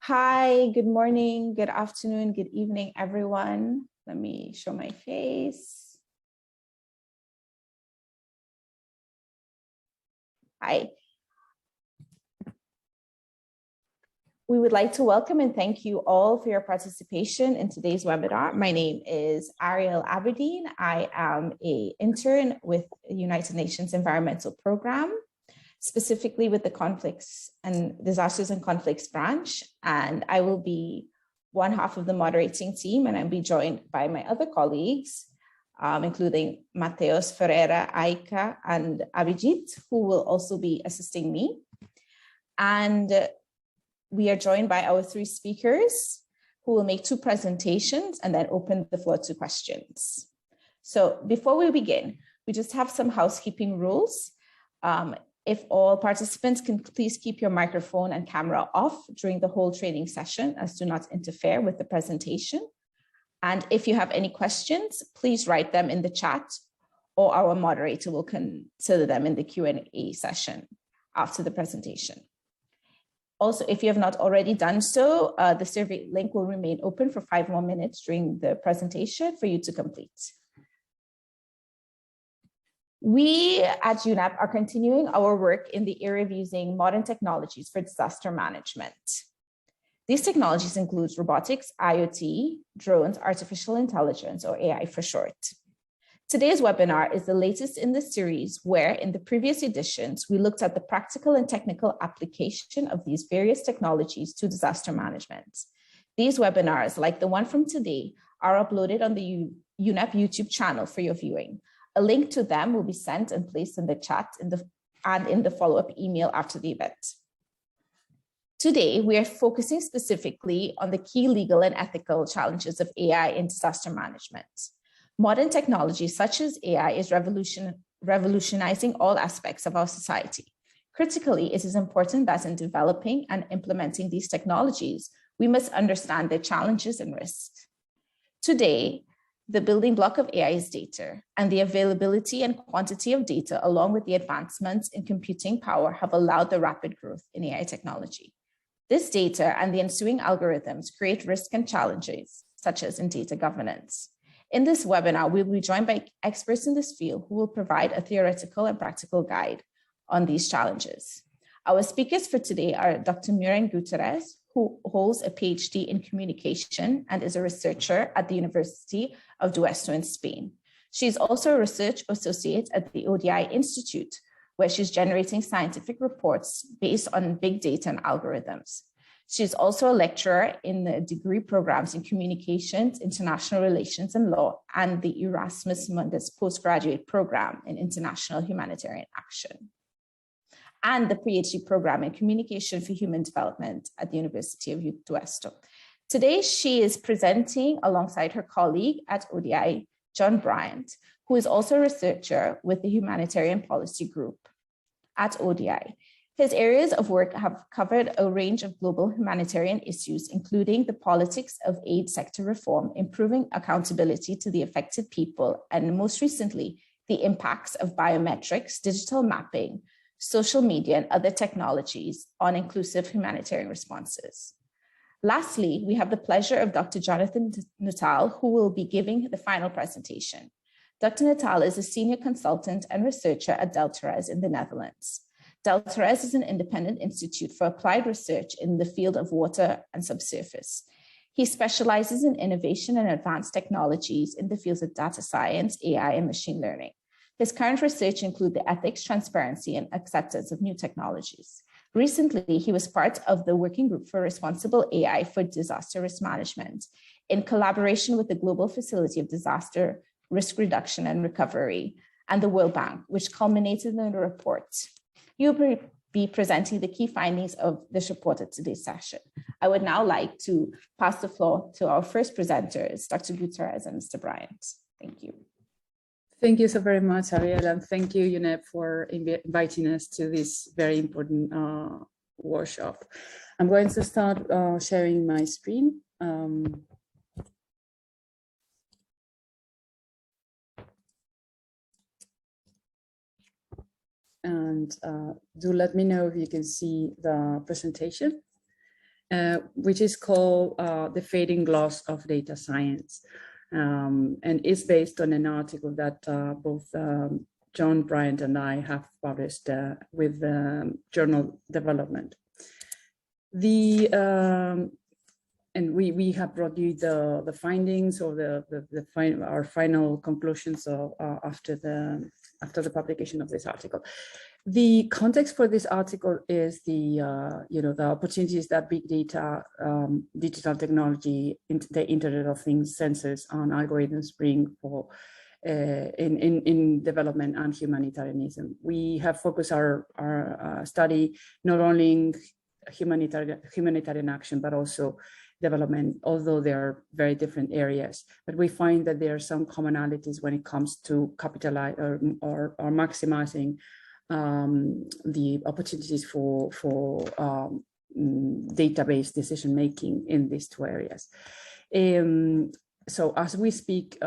Hi, good morning, good afternoon, good evening, everyone. Let me show my face. Hi. We would like to welcome and thank you all for your participation in today's webinar. My name is Ariel Aberdeen. I am an intern with the United Nations Environmental Program, specifically with the Conflicts and Disasters and Conflicts branch. And I will be one half of the moderating team, and I'll be joined by my other colleagues, including Mateos Ferreira, Aika, and Abhijit, who will also be assisting me. And we are joined by our three speakers who will make two presentations and then open the floor to questions. So before we begin, we just have some housekeeping rules. If all participants can please keep your microphone and camera off during the whole training session as to not interfere with the presentation. And if you have any questions, please write them in the chat or our moderator will consider them in the Q&A session after the presentation. Also, if you have not already done so, the survey link will remain open for 5 more minutes during the presentation for you to complete. We at UNEP are continuing our work in the area of using modern technologies for disaster management. These technologies include robotics, IoT, drones, artificial intelligence, or AI for short. Today's webinar is the latest in the series where in the previous editions, we looked at the practical and technical application of these various technologies to disaster management. These webinars, like the one from today, are uploaded on the UNEP YouTube channel for your viewing. A link to them will be sent and placed in the chat and in the follow-up email after the event. Today, we are focusing specifically on the key legal and ethical challenges of AI in disaster management. Modern technology such as AI is revolutionizing all aspects of our society. Critically, it is important that in developing and implementing these technologies, we must understand their challenges and risks. Today, the building block of AI is data, and the availability and quantity of data, along with the advancements in computing power, have allowed the rapid growth in AI technology. This data and the ensuing algorithms create risks and challenges, such as in data governance. In this webinar, we will be joined by experts in this field who will provide a theoretical and practical guide on these challenges. Our speakers for today are Dr. Miren Gutierrez, who holds a PhD in communication and is a researcher at the University of Duesto in Spain. She is also a research associate at the ODI Institute, where she's generating scientific reports based on big data and algorithms. She's also a lecturer in the degree programs in communications, international relations and law, and the Erasmus Mundus postgraduate program in international humanitarian action, and the PhD program in communication for human development at the University of Duesto. Today, she is presenting alongside her colleague at ODI, John Bryant, who is also a researcher with the Humanitarian Policy Group at ODI. His areas of work have covered a range of global humanitarian issues, including the politics of aid sector reform, improving accountability to the affected people, and most recently, the impacts of biometrics, digital mapping, social media, and other technologies on inclusive humanitarian responses. Lastly, we have the pleasure of Dr. Jonathan Natal, who will be giving the final presentation. Dr. Natal is a senior consultant and researcher at Deltares in the Netherlands. Deltares is an independent institute for applied research in the field of water and subsurface. He specializes in innovation and advanced technologies in the fields of data science, AI, and machine learning. His current research includes the ethics, transparency, and acceptance of new technologies. Recently, he was part of the Working Group for Responsible AI for Disaster Risk Management in collaboration with the Global Facility of Disaster Risk Reduction and Recovery and the World Bank, which culminated in a report. You'll be presenting the key findings of this report at today's session. I would now like to pass the floor to our first presenters, Dr. Gutierrez and Mr. Bryant. Thank you. Thank you so very much, Ariel, and thank you, UNEP, for inviting us to this very important workshop. I'm going to start sharing my screen. And do let me know if you can see the presentation. which is called The Fading Gloss of Data Science. And it's based on an article that both John Bryant and I have published with Journal Development. And we have brought you the findings or our final conclusions after the publication of this article. The context for this article is the opportunities that big data, digital technology, the Internet of Things, sensors, and algorithms bring for in development and humanitarianism. We have focused our study not only in humanitarian action, but also development, although they are very different areas. But we find that there are some commonalities when it comes to capitalize or maximizing the opportunities for database decision making in these two areas. So as we speak,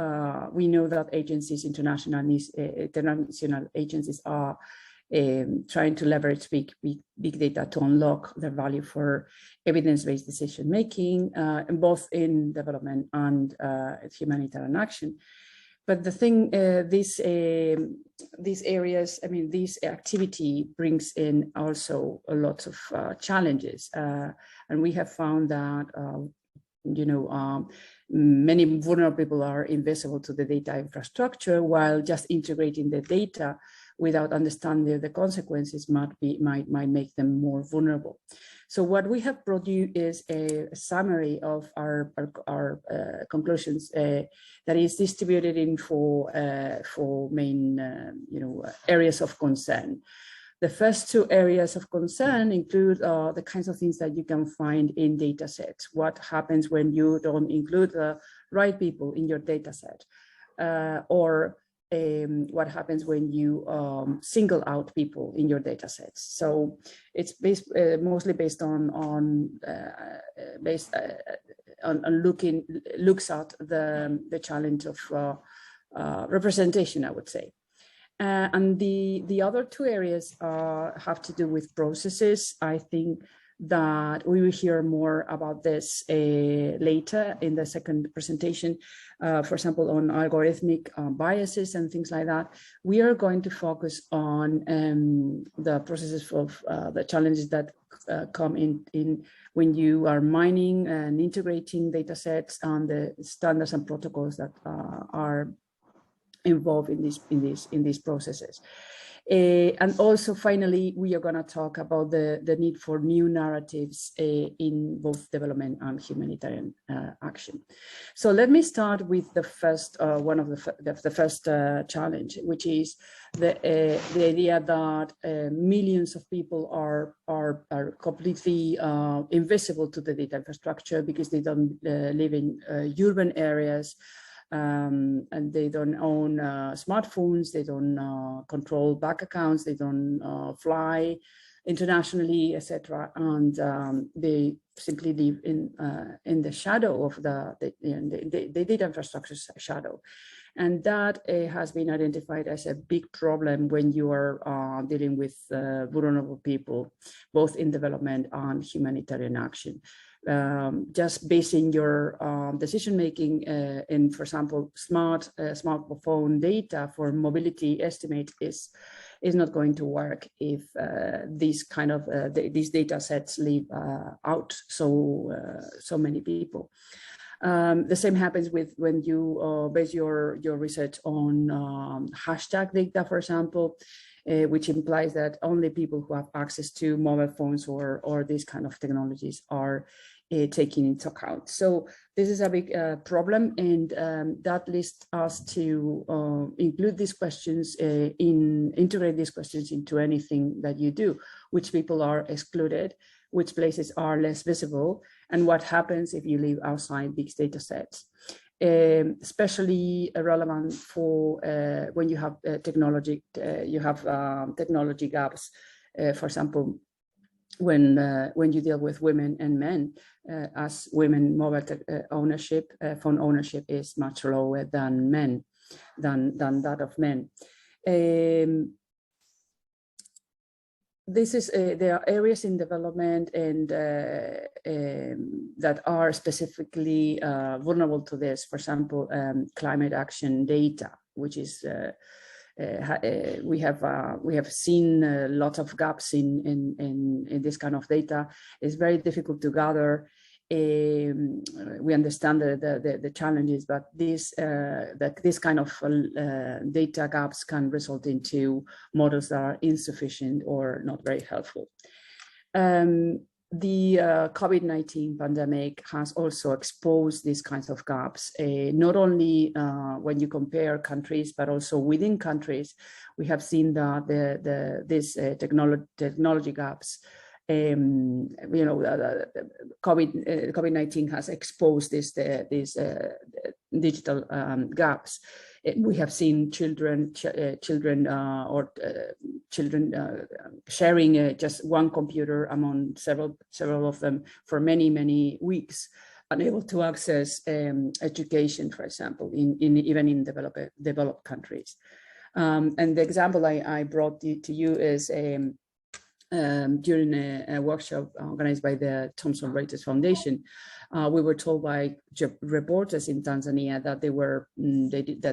we know that international agencies are trying to leverage big data to unlock the value for evidence-based decision making, both in development and humanitarian action. But the thing, these areas, this activity brings in also a lot of challenges, and we have found that many vulnerable people are invisible to the data infrastructure, while just integrating the data without understanding the consequences might make them more vulnerable. So what we have brought you is a summary of our conclusions that is distributed in four main areas of concern. The first two areas of concern include the kinds of things that you can find in data sets. What happens when you don't include the right people in your data set, or what happens when you single out people in your data sets. So it's mostly based on looks at the challenge of representation, I would say. And the other two areas have to do with processes. I think that we will hear more about this later in the second presentation, for example, on algorithmic biases and things like that. We are going to focus on the processes of the challenges that come in when you are mining and integrating data sets and the standards and protocols that are involved in these processes. And also, finally, we are going to talk about the need for new narratives in both development and humanitarian action. So let me start with the first one of the first challenge, which is the idea that millions of people are completely invisible to the data infrastructure because they don't live in urban areas. And they don't own smartphones, they don't control bank accounts, they don't fly internationally, etc. And they simply live in the shadow of the data infrastructure shadow. And that has been identified as a big problem when you are dealing with vulnerable people, both in development and humanitarian action. Just basing your decision-making in, for example, smartphone data for mobility estimate is not going to work if these data sets leave out so many people. The same happens with when you base your research on hashtag data, for example, which implies that only people who have access to mobile phones or these kind of technologies are taken into account. So this is a big problem, and that leads us to include these questions, integrate these questions into anything that you do. Which people are excluded, which places are less visible, and what happens if you live outside big data sets. Especially relevant for when you have technology gaps. For example, when you deal with women and men, as women mobile ownership, phone ownership is much lower than that of men. this is there are areas in development and that are specifically vulnerable to this. For example, climate action data, which is we have seen lots of gaps in this kind of data. It's very difficult to gather. We understand the challenges, but this kind of data gaps can result into models that are insufficient or not very helpful. The COVID-19 pandemic has also exposed these kinds of gaps, not only when you compare countries, but also within countries. We have seen that these technology gaps. COVID-19 has exposed these digital gaps. We have seen children sharing just one computer among several of them for many weeks, unable to access education, for example, even in developed countries. And the example I brought to you is during a workshop organized by the Thomson Reuters Foundation. We were told by reporters in Tanzania that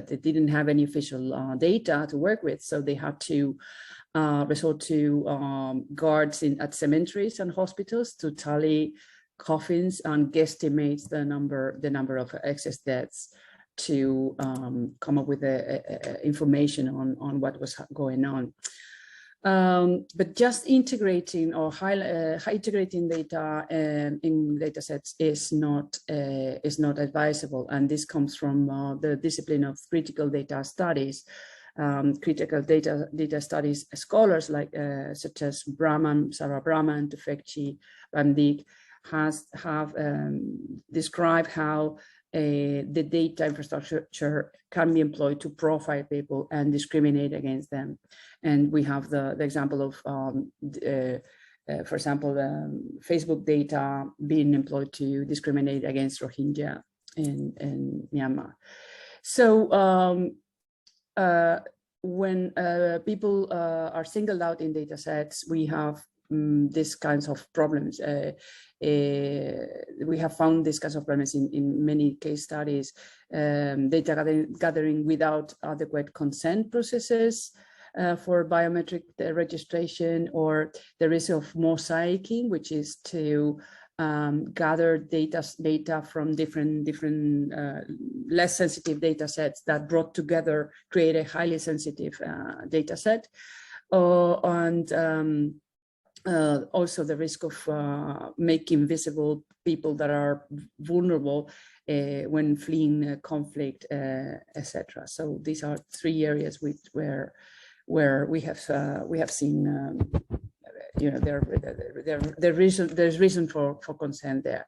they didn't have any official data to work with, so they had to resort to guards at cemeteries and hospitals to tally coffins and guesstimate the number of excess deaths to come up with information on what was going on. But just integrating or integrating data in data sets is not advisable, and this comes from the discipline of critical data studies. Critical data studies scholars like such as Sarah Brahman, Tufekci, Van Dijk have described how the data infrastructure can be employed to profile people and discriminate against them. And we have the example of, for example, Facebook data being employed to discriminate against Rohingya in Myanmar. So when people are singled out in data sets, we have these kinds of problems. We have found these kinds of problems in many case studies. Data gathering without adequate consent processes for biometric registration, or the risk of mosaicing, which is to gather data from different less sensitive data sets that brought together create a highly sensitive data set. Also the risk of making visible people that are vulnerable when fleeing conflict, etc. So these are three areas where we have seen there's reason for concern there.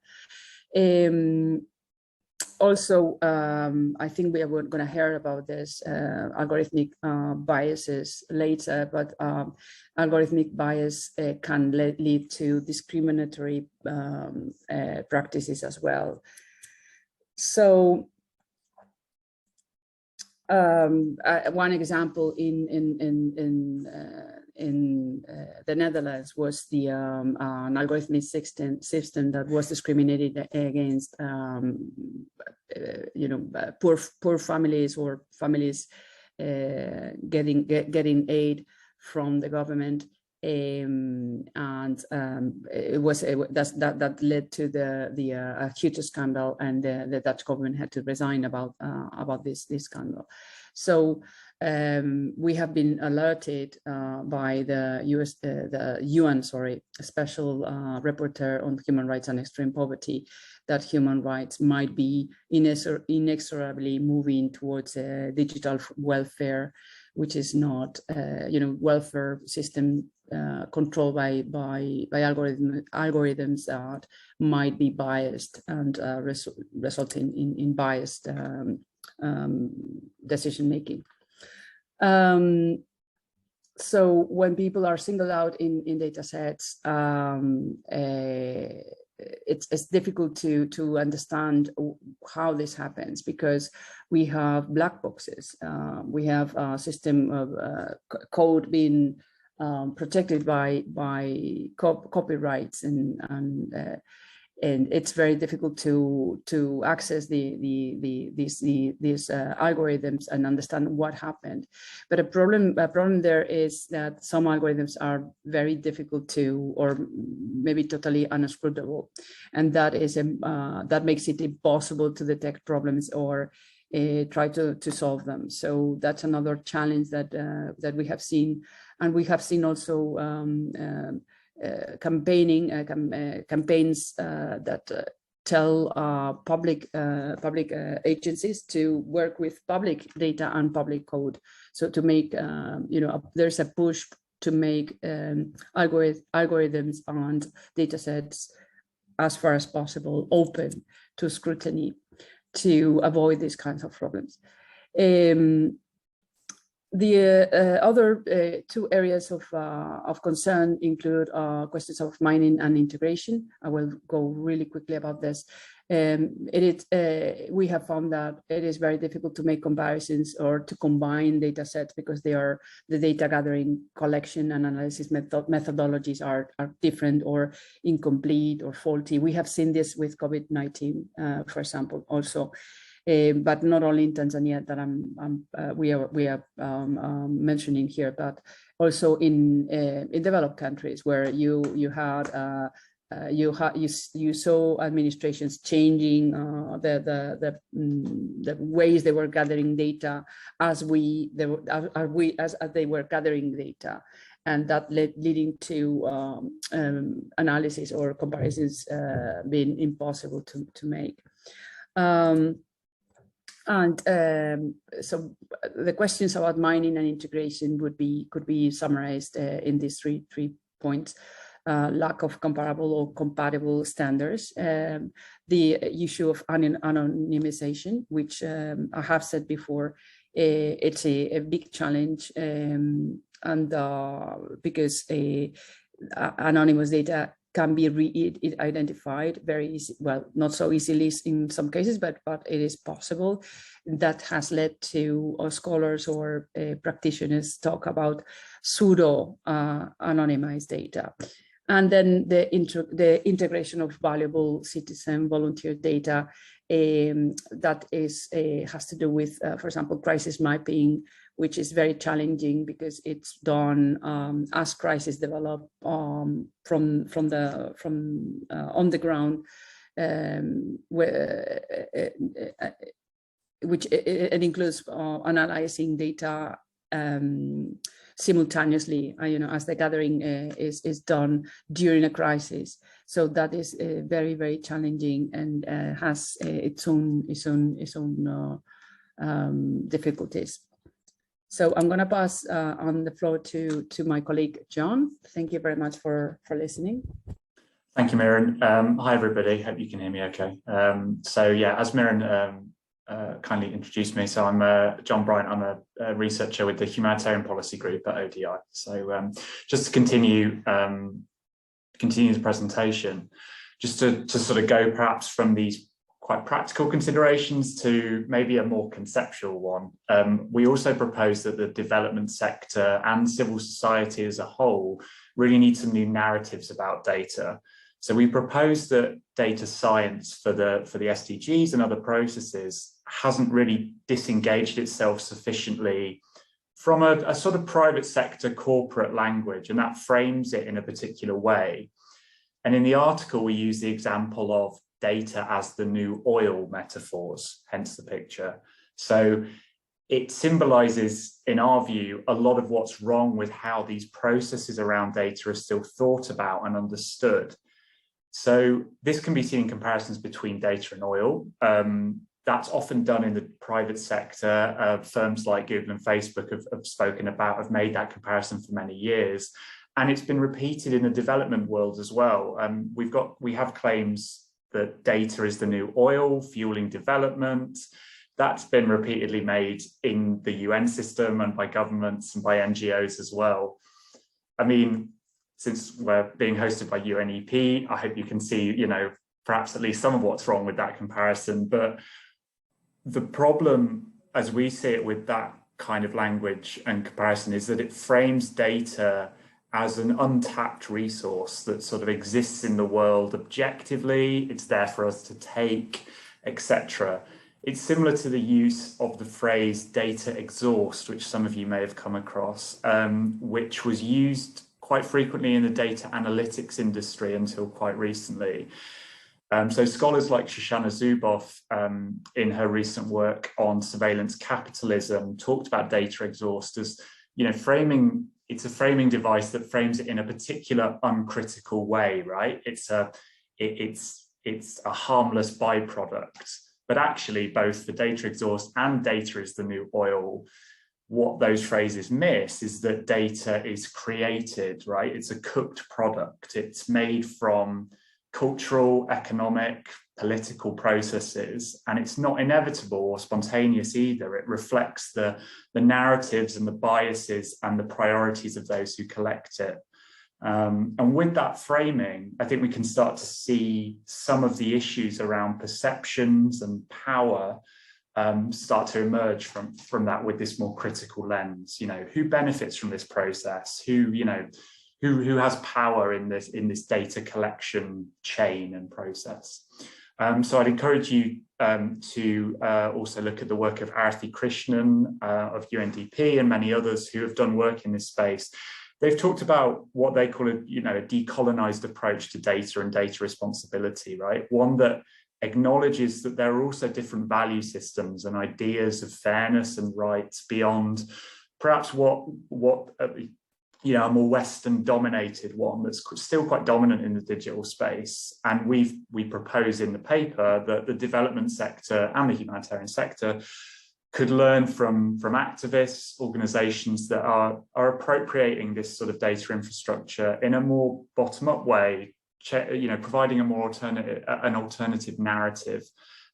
Also, I think we are going to hear about this algorithmic biases later, but algorithmic bias can lead to discriminatory practices as well. So one example in the Netherlands was an algorithmic system that was discriminated against poor families or families getting aid from the government, and it was that led to the huge scandal, and the Dutch government had to resign about this scandal. So we have been alerted by the UN, special rapporteur on human rights and extreme poverty, that human rights might be inexorably moving towards a digital welfare, which is not, welfare system controlled by algorithms that might be biased and resulting in biased decision making. So when people are singled out in data sets, it's difficult to understand how this happens, because we have black boxes. We have a system of code being protected by copyrights, and it's very difficult to access these algorithms and understand what happened. But a problem there is that some algorithms are very difficult to, or maybe totally unscrutable, and that is that makes it impossible to detect problems or try to solve them. So that's another challenge that we have seen, and we have seen also campaigns that tell public agencies to work with public data and public code. So to make there's a push to make algorithms and data sets as far as possible open to scrutiny to avoid these kinds of problems. The other two areas of concern include questions of mining and integration. I will go really quickly about this. We have found that it is very difficult to make comparisons or to combine data sets because the data gathering, collection, and analysis methodologies are different or incomplete or faulty. We have seen this with COVID-19, for example, also. But not only in Tanzania that we are mentioning here, but also in developed countries where you saw administrations changing the ways they were gathering data as they were gathering data, and that leading to analysis or comparisons being impossible to make. So the questions about mining and integration could be summarized in these three points. Lack of comparable or compatible standards, the issue of anonymization, which I have said before, it's a big challenge, and because anonymous data can be identified very easy, well, not so easily in some cases, but it is possible. That has led to scholars or practitioners talk about pseudo anonymized data. And then the integration of valuable citizen volunteer data that has to do with, for example, crisis mapping, which is very challenging because it's done as crises develop on the ground, which it includes analyzing data simultaneously, as the gathering is done during a crisis. So that is very, very challenging and has its own difficulties. So I'm going to pass on the floor to my colleague, John. Thank you very much for listening. Thank you, Mirren. Hi, everybody. Hope you can hear me okay. So yeah, as Mirren kindly introduced me, so I'm John Bryant. I'm a researcher with the Humanitarian Policy Group at ODI. So just to continue the presentation, just to sort of go perhaps from these quite practical considerations to maybe a more conceptual one. We also propose that the development sector and civil society as a whole really need some new narratives about data. So we propose that data science for the SDGs and other processes hasn't really disengaged itself sufficiently from a sort of private sector corporate language, and that frames it in a particular way. And in the article, we use the example of data as the new oil metaphors, hence the picture. So it symbolizes, in our view, a lot of what's wrong with how these processes around data are still thought about and understood. So this can be seen in comparisons between data and oil. That's often done in the private sector. Firms like Google and Facebook have made that comparison for many years. And it's been repeated in the development world as well. We have claims that data is the new oil, fueling development. That's been repeatedly made in the UN system and by governments and by NGOs as well. I mean, since we're being hosted by UNEP, I hope you can see, perhaps at least some of what's wrong with that comparison. But the problem, as we see it with that kind of language and comparison, is that it frames data as an untapped resource that sort of exists in the world objectively. It's there for us to take, etc. It's similar to the use of the phrase data exhaust, which some of you may have come across, which was used quite frequently in the data analytics industry until quite recently. So scholars like Shoshana Zuboff, in her recent work on surveillance capitalism, talked about data exhaust as, it's a framing device that frames it in a particular uncritical way, right? It's a harmless byproduct, but actually both the data exhaust and data is the new oil. What those phrases miss is that data is created, right? It's a cooked product. It's made from cultural, economic, political processes, and it's not inevitable or spontaneous either. It reflects the narratives and the biases and the priorities of those who collect it. And with that framing, I think we can start to see some of the issues around perceptions and power start to emerge from that with this more critical lens. Who benefits from this process? Who has power in this data collection chain and process? So I'd encourage you to also look at the work of Arathi Krishnan of UNDP and many others who have done work in this space. They've talked about what they call a decolonized approach to data and data responsibility, right? One that acknowledges that there are also different value systems and ideas of fairness and rights beyond perhaps what a more Western dominated one that's still quite dominant in the digital space. And we propose in the paper that the development sector and the humanitarian sector could learn from activists, organizations that are appropriating this sort of data infrastructure in a more bottom-up way, providing an alternative narrative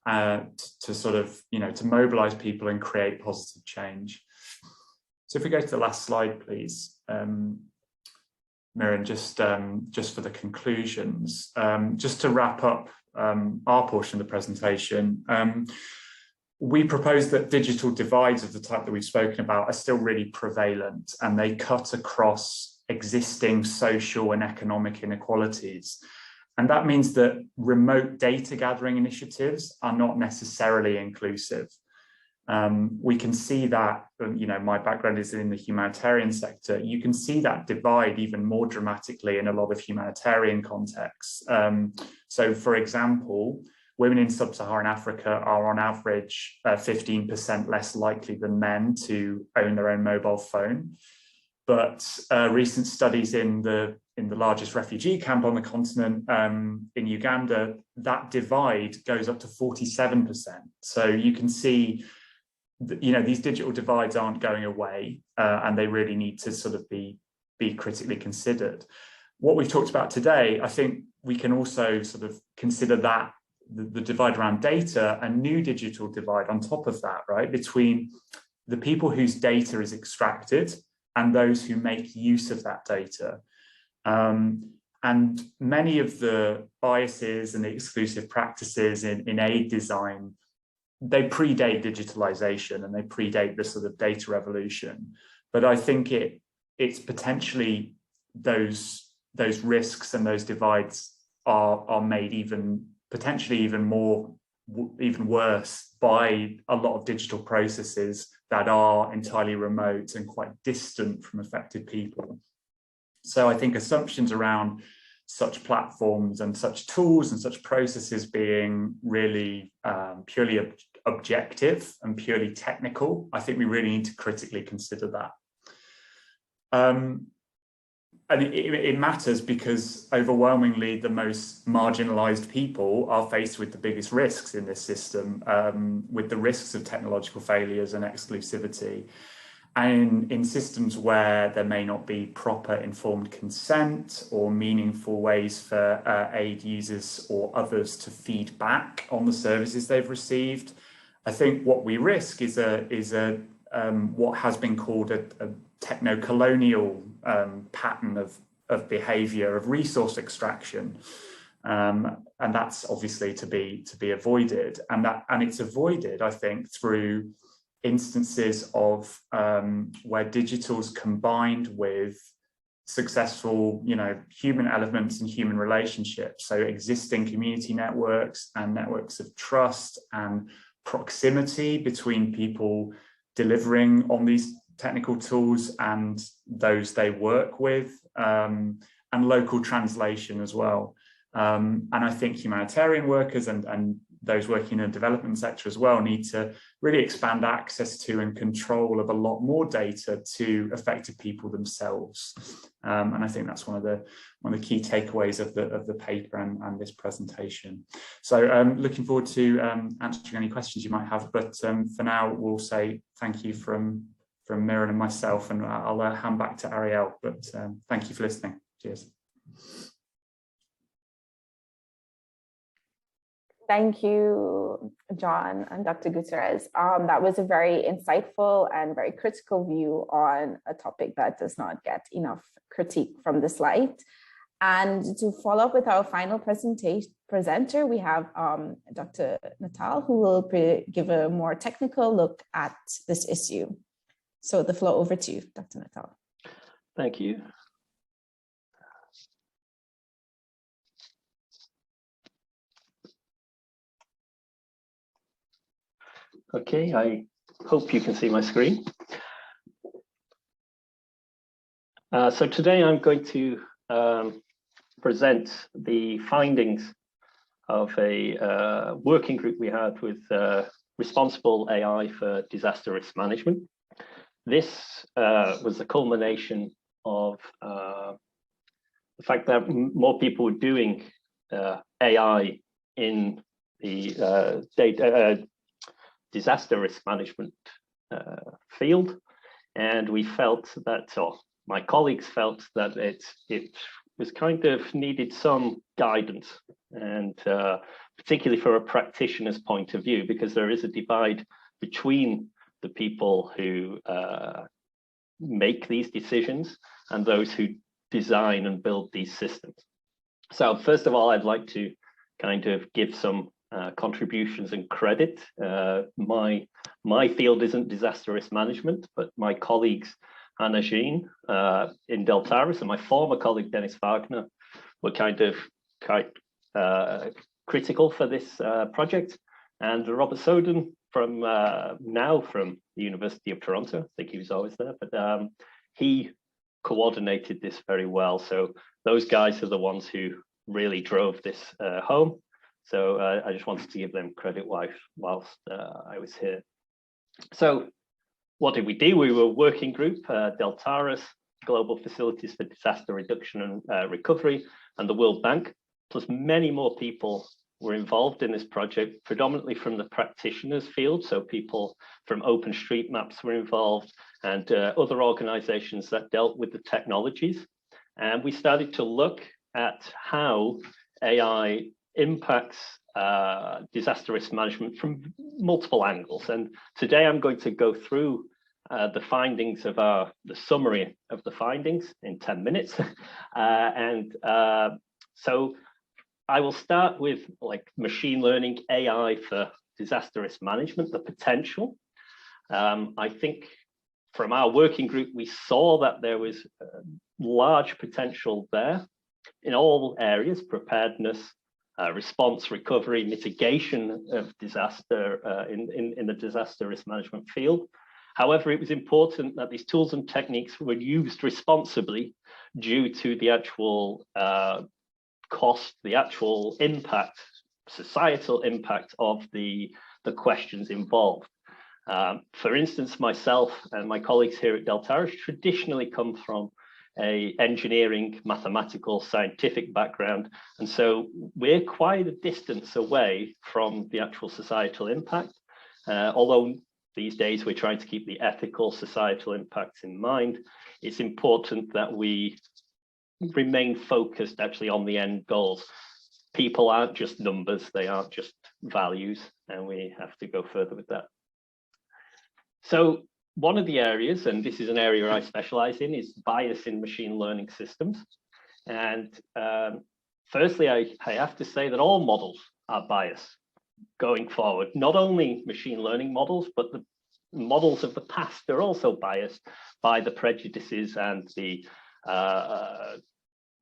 to sort of, to mobilize people and create positive change. So if we go to the last slide, please, Miriam, just for the conclusions, just to wrap up our portion of the presentation, we propose that digital divides of the type that we've spoken about are still really prevalent, and they cut across existing social and economic inequalities. And that means that remote data gathering initiatives are not necessarily inclusive. We can see that, my background is in the humanitarian sector. You can see that divide even more dramatically in a lot of humanitarian contexts. So for example, women in sub-Saharan Africa are on average 15% less likely than men to own their own mobile phone. But recent studies in the largest refugee camp on the continent, in Uganda, that divide goes up to 47%. So you can see, these digital divides aren't going away, and they really need to sort of be critically considered. What we've talked about today, I think we can also sort of consider that the divide around data, a new digital divide on top of that, right, between the people whose data is extracted and those who make use of that data. And many of the biases and the exclusive practices in aid design, they predate digitalization and they predate the sort of data revolution. But I think it's potentially those risks and those divides are made potentially even worse by a lot of digital processes that are entirely remote and quite distant from affected people. So I think assumptions around such platforms and such tools and such processes being really purely objective and purely technical, I think we really need to critically consider that. And it matters because overwhelmingly the most marginalized people are faced with the biggest risks in this system, with the risks of technological failures and exclusivity. And in systems where there may not be proper informed consent or meaningful ways for aid users or others to feed back on the services they've received, I think what we risk is what has been called a techno-colonial pattern of behavior, of resource extraction. And that's obviously to be avoided. And it's avoided, I think, through instances of where digital's combined with successful, human elements and human relationships. So existing community networks and networks of trust and proximity between people delivering on these technical tools and those they work with, and local translation as well. And I think humanitarian workers and those working in the development sector as well need to really expand access to and control of a lot more data to affected people themselves. And I think that's one of the key takeaways of the paper and this presentation. So looking forward to answering any questions you might have. But for now, we'll say thank you from Miriam and myself, and I'll hand back to Ariel. But thank you for listening. Cheers. Thank you, John and Dr. Gutierrez. That was a very insightful and very critical view on a topic that does not get enough critique from the slide. And to follow up with our final presenter, we have Dr. Natal, who will give a more technical look at this issue. So the floor over to you, Dr. Natal. Thank you. Okay, I hope you can see my screen. So today I'm going to present the findings of a working group we had with Responsible AI for Disaster Risk Management. This was the culmination of the fact that more people were doing AI in the disaster risk management field, and we felt that, or my colleagues felt that it was kind of needed some guidance, and particularly for a practitioner's point of view, because there is a divide between the people who make these decisions and those who design and build these systems. So first of all, I'd like to kind of give some contributions and credit. My field isn't disaster risk management, but my colleagues Anna Jean in Deltaris and my former colleague Dennis Wagner were kind of quite critical for this project. And Robert Soden from the University of Toronto, I think he was always there, but he coordinated this very well. So those guys are the ones who really drove this home. So I just wanted to give them credit whilst I was here. So what did we do? We were a working group, Deltaris, Global Facilities for Disaster Reduction and Recovery, and the World Bank, plus many more people were involved in this project, predominantly from the practitioners field. So people from OpenStreetMaps were involved, and other organizations that dealt with the technologies. And we started to look at how AI impacts disaster risk management from multiple angles. And today I'm going to go through the findings of the summary of the findings in 10 minutes. So I will start with like machine learning, AI for disaster risk management, the potential. I think from our working group, we saw that there was large potential there in all areas: preparedness, response, recovery, mitigation of disaster in the disaster risk management field. However, it was important that these tools and techniques were used responsibly due to the actual cost, the actual impact, societal impact of the questions involved. For instance, myself and my colleagues here at Deltaris traditionally come from an engineering, mathematical, scientific background. And so we're quite a distance away from the actual societal impact. Although these days we're trying to keep the ethical societal impacts in mind, it's important that we remain focused actually on the end goals. People aren't just numbers, they aren't just values, and we have to go further with that. So one of the areas, and this is an area I specialize in, is bias in machine learning systems. And firstly, I have to say that all models are biased going forward. Not only machine learning models, but the models of the past are also biased by the prejudices and the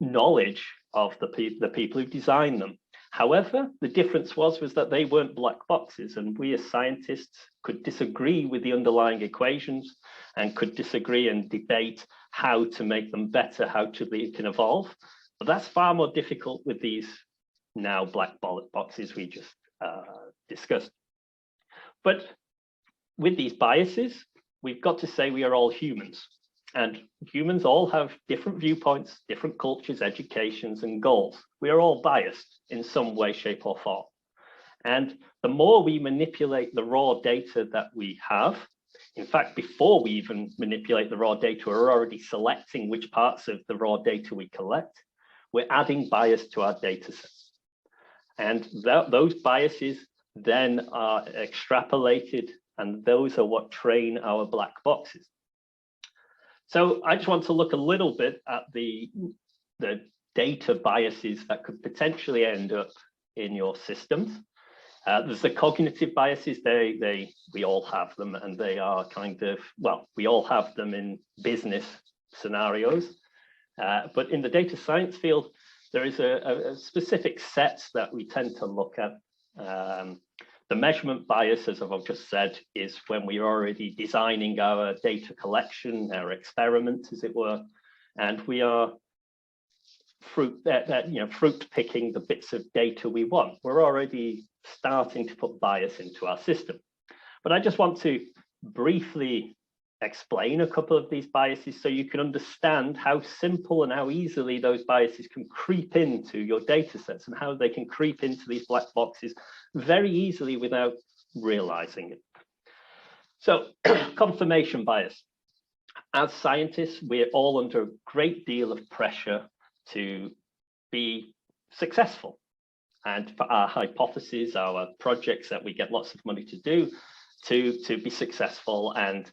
knowledge of the people who designed them. However, the difference was that they weren't black boxes, and we as scientists could disagree with the underlying equations and could disagree and debate how to make them better, how they can evolve. But that's far more difficult with these now black boxes we just discussed. But with these biases, we've got to say we are all humans. And humans all have different viewpoints, different cultures, educations, and goals. We are all biased in some way, shape, or form. And the more we manipulate the raw data that we have, in fact, before we even manipulate the raw data, we're already selecting which parts of the raw data we collect. We're adding bias to our data sets. And those biases then are extrapolated, and those are what train our black boxes. So I just want to look a little bit at the data biases that could potentially end up in your systems. There's the cognitive biases. We all have them, and they are kind of, well, we all have them in business scenarios. But in the data science field, there is a specific set that we tend to look at. The measurement bias, as I've just said, is when we're already designing our data collection, our experiment, as it were, and we are fruit picking the bits of data we want. We're already starting to put bias into our system. But I just want to briefly explain a couple of these biases so you can understand how simple and how easily those biases can creep into your data sets and how they can creep into these black boxes very easily without realizing it. So confirmation bias. As scientists, we're all under a great deal of pressure to be successful. And for our hypotheses, our projects that we get lots of money to do, to be successful. And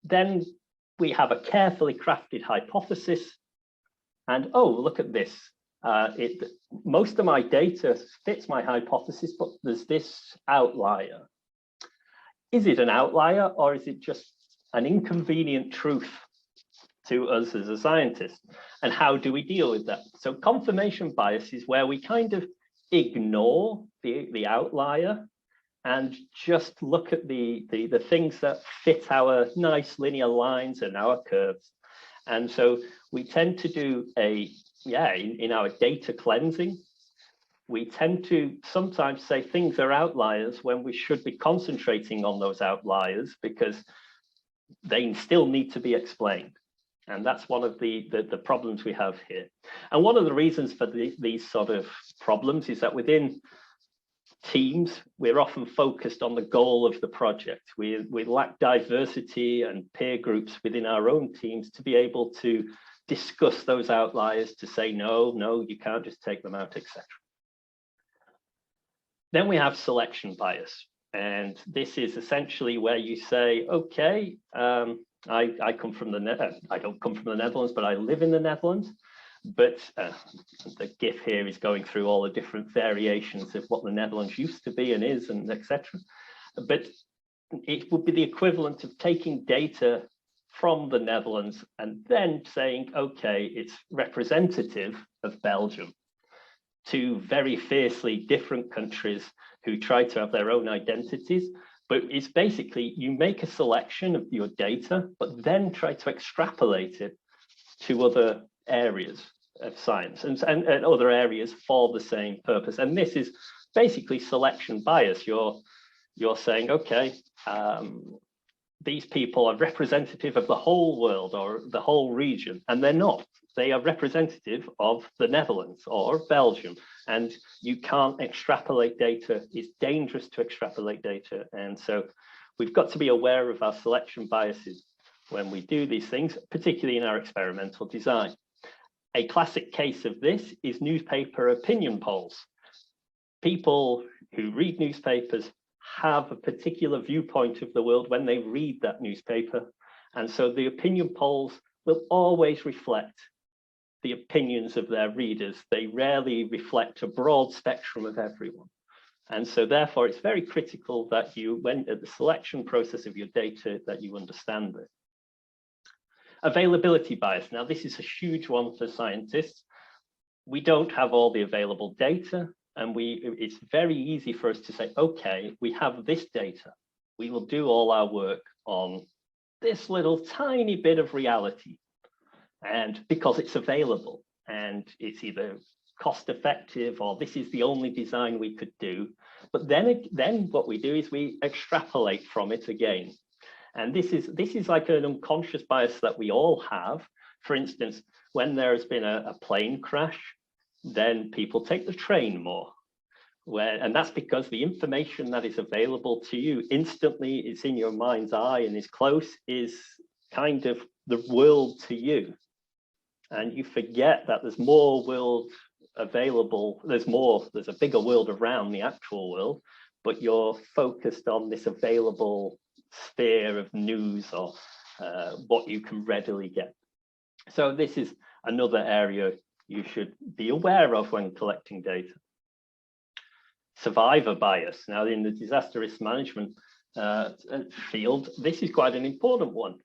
then we have a carefully crafted hypothesis. And oh, look at this. Most of my data fits my hypothesis, but there's this outlier. Is it an outlier, or is it just an inconvenient truth to us as a scientist? And how do we deal with that? So confirmation bias is where we kind of ignore the outlier and just look at the things that fit our nice linear lines and our curves. And so we tend to do in our data cleansing, we tend to sometimes say things are outliers when we should be concentrating on those outliers because they still need to be explained. And that's one of the problems we have here. And one of the reasons for these sort of problems is that within teams, we're often focused on the goal of the project. We lack diversity and peer groups within our own teams to be able to discuss those outliers, to say, no, you can't just take them out, etc. Then we have selection bias. And this is essentially where you say, okay, I come from I don't come from the Netherlands, but I live in the Netherlands. But the GIF here is going through all the different variations of what the Netherlands used to be and is, and etc. But it would be the equivalent of taking data from the Netherlands and then saying, okay, it's representative of Belgium. Two very fiercely different countries who try to have their own identities. But it's basically, you make a selection of your data, but then try to extrapolate it to other areas of science and other areas for the same purpose. And this is basically selection bias. You're saying, okay, these people are representative of the whole world or the whole region, and they're not. They are representative of the Netherlands or Belgium, and you can't extrapolate data. It's dangerous to extrapolate data. And so we've got to be aware of our selection biases when we do these things, particularly in our experimental design. A classic case of this is newspaper opinion polls. People who read newspapers have a particular viewpoint of the world when they read that newspaper. And so the opinion polls will always reflect the opinions of their readers. They rarely reflect a broad spectrum of everyone. And so therefore, it's very critical that you, when at the selection process of your data, that you understand this. Availability bias. Now, this is a huge one for scientists. We don't have all the available data, and it's very easy for us to say, okay, we have this data. We will do all our work on this little tiny bit of reality. And because it's available and it's either cost effective or this is the only design we could do. But then what we do is we extrapolate from it again. And this is like an unconscious bias that we all have. For instance, when there has been a plane crash, then people take the train more. And that's because the information that is available to you instantly, it's in your mind's eye and is close, is kind of the world to you. And you forget that there's more world available, there's a bigger world around the actual world, but you're focused on this available sphere of news or what you can readily get. So this is another area you should be aware of when collecting data. Survivor bias. Now, in the disaster risk management field, this is quite an important one.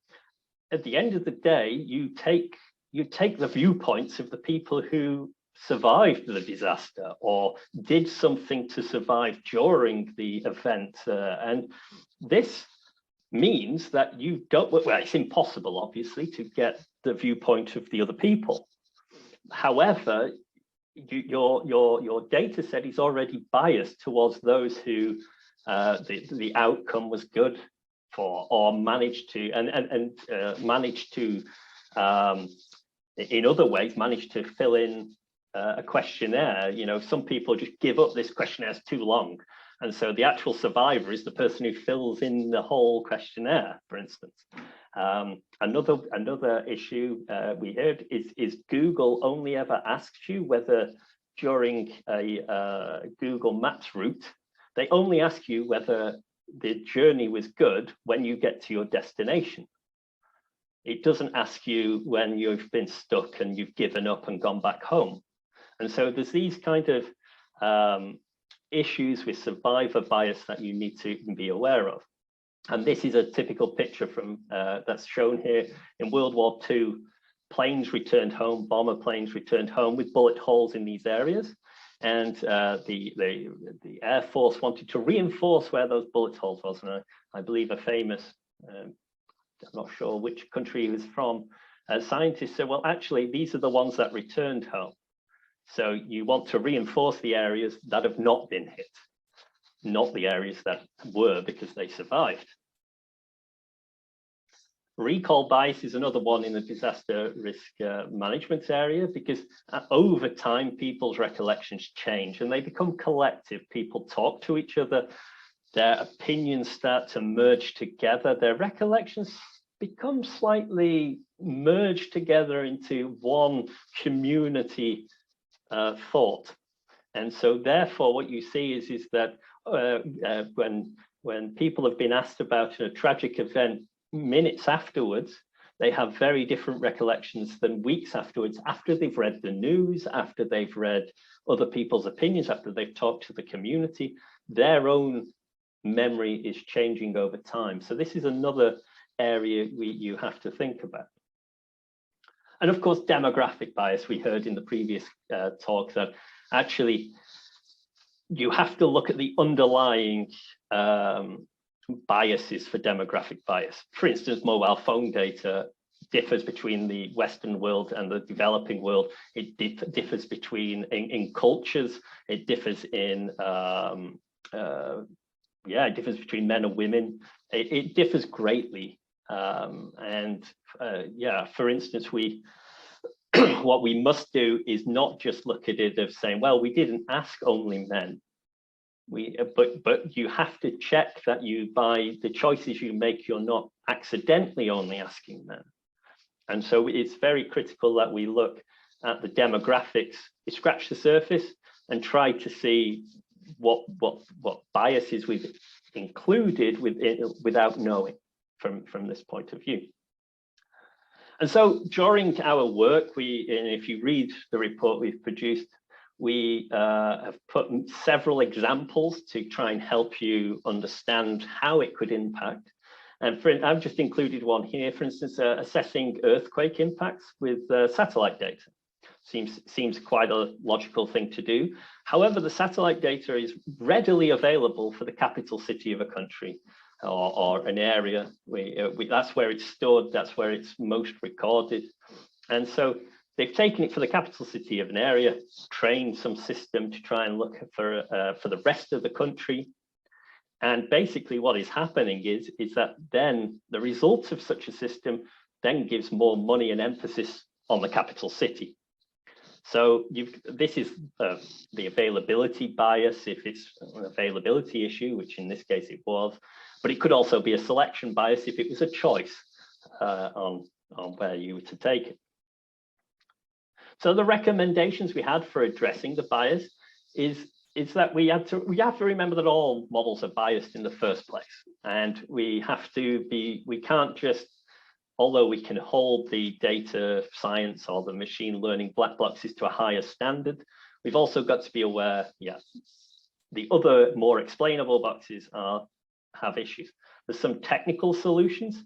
At the end of the day, you take the viewpoints of the people who survived the disaster or did something to survive during the event. And this means that you don't, well, it's impossible, obviously, to get the viewpoint of the other people. However, your data set is already biased towards those who the outcome was good for, or managed to, managed to, in other ways, managed to fill in a questionnaire. You know, some people just give up, this questionnaire is too long. And so the actual survivor is the person who fills in the whole questionnaire, for instance. Another issue we heard is Google only ever asks you whether during a Google Maps route, they only ask you whether the journey was good when you get to your destination. It doesn't ask you when you've been stuck and you've given up and gone back home. And so there's these kind of issues with survivor bias that you need to be aware of. And this is a typical picture from that's shown here. In World War II, planes returned home, bomber planes returned home with bullet holes in these areas. And the Air Force wanted to reinforce where those bullet holes was. And I believe a famous, I'm not sure which country he was from, scientists said, well, actually, these are the ones that returned home. So you want to reinforce the areas that have not been hit, not the areas that were, because they survived. Recall bias is another one in the disaster risk management area, because over time, people's recollections change and they become collective. People talk to each other, their opinions start to merge together, their recollections become slightly merged together into one community thought. And so therefore what you see is that when people have been asked about a tragic event minutes afterwards, they have very different recollections than weeks afterwards, after they've read the news, after they've read other people's opinions, after they've talked to the community. Their own memory is changing over time. So this is another area you have to think about. And of course, demographic bias, we heard in the previous talk that actually you have to look at the underlying biases for demographic bias. For instance, mobile phone data differs between the Western world and the developing world. It differs between in cultures. It differs in it differs between men and women. It differs greatly. For instance, what we must do is not just look at it of saying, well, we didn't ask only men. But you have to check that by the choices you make, you're not accidentally only asking men. And so it's very critical that we look at the demographics, we scratch the surface and try to see what biases we've included without knowing from this point of view. And so during our work, and if you read the report we've produced, we have put several examples to try and help you understand how it could impact. And I've just included one here, for instance, assessing earthquake impacts with satellite data. Seems quite a logical thing to do. However, the satellite data is readily available for the capital city of a country or an area. That's where it's stored, that's where it's most recorded. And so they've taken it for the capital city of an area, trained some system to try and look for the rest of the country. And basically what is happening is that then the results of such a system then gives more money and emphasis on the capital city. So this is the availability bias, if it's an availability issue, which in this case it was, but it could also be a selection bias if it was a choice on where you were to take it. So the recommendations we had for addressing the bias is that we have to remember that all models are biased in the first place, and we can't just, although we can hold the data science or the machine learning black boxes to a higher standard, we've also got to be aware, the other more explainable boxes have issues. There's some technical solutions.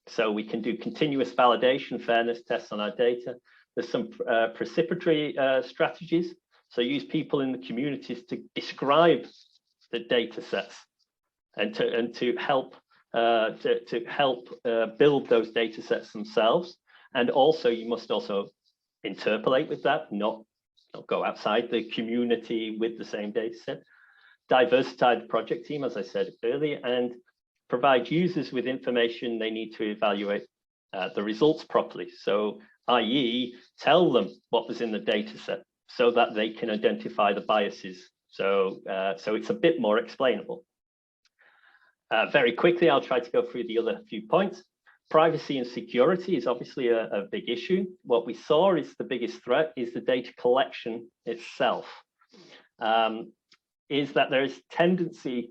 So we can do continuous validation, fairness tests on our data. There's some participatory strategies. So use people in the communities to describe the data sets and to help build those data sets themselves. And also you must also interpolate with that, not go outside the community with the same data set. Diversify the project team, as I said earlier, and provide users with information they need to evaluate the results properly. So, i.e., tell them what was in the data set so that they can identify the biases. So it's a bit more explainable. Very quickly, I'll try to go through the other few points. Privacy and security is obviously a big issue. What we saw is the biggest threat is the data collection itself. Is that there is tendency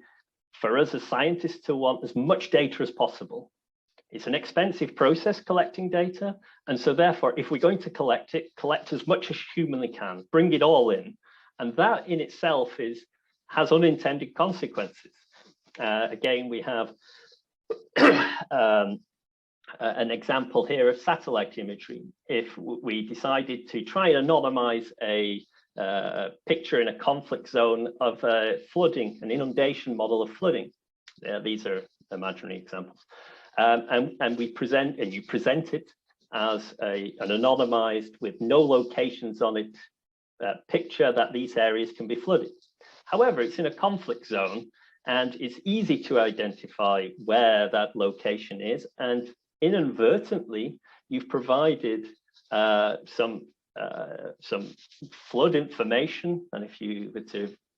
for us as scientists to want as much data as possible. It's an expensive process collecting data. And so therefore, if we're going to collect it, collect as much as humanly can, bring it all in. And that in itself has unintended consequences. Again, we have an example here of satellite imagery. If we decided to try and anonymize a picture in a conflict zone of flooding, an inundation model of flooding. These are imaginary examples. And you present it as an anonymized with no locations on it picture that these areas can be flooded. However, it's in a conflict zone and it's easy to identify where that location is. And inadvertently, you've provided some flood information, and